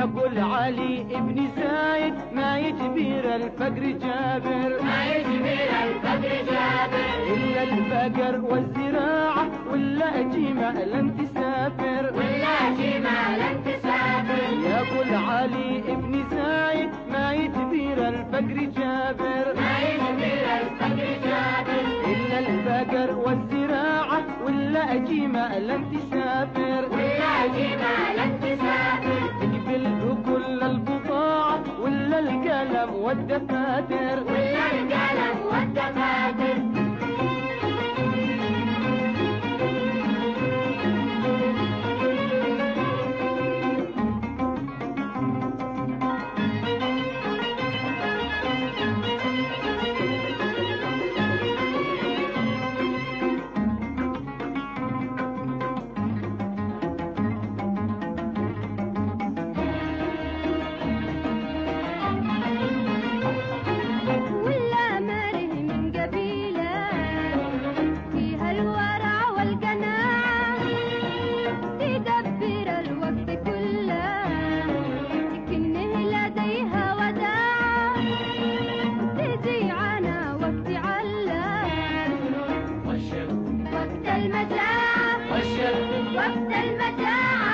يقول علي ابن زايد ما يجبر الفقر جابر، ما يجبر الفقر جابر، إلا البقر والزراعة ولا جمال تسافر، ولا جمال تسافر. يقول علي ابن زايد ما يجبر الفقر جابر، ما يجبر الفقر جابر، إلا البقر والزراعة ولا جمال تسافر، ولا جمال تسافر. تقبل بكل البضاعة ولا القلم والدفاتر، ولا القلم والدفاتر. وقت المجاعة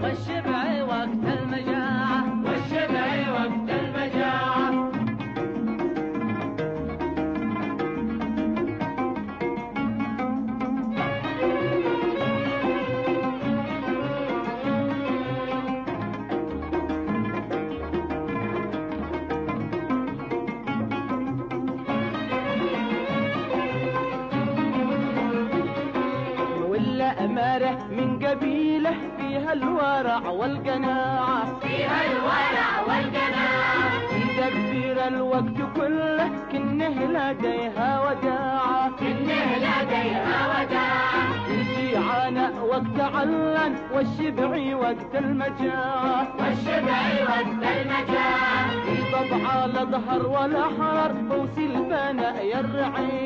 والشبع وقت المجاعة، والشبع وقت المجاعة. أماره من قبيله فيها الورع والقناعة، فيها الورع والقناعة، يدبر الوقت كله كنه لديها وداعة، كنه لديها وداعة. الجيعان وقت علن والشبع وقت المجاعة، والشبع وقت المجاعة. طبع الأظهر والأحرار فوس البناء الرعيع،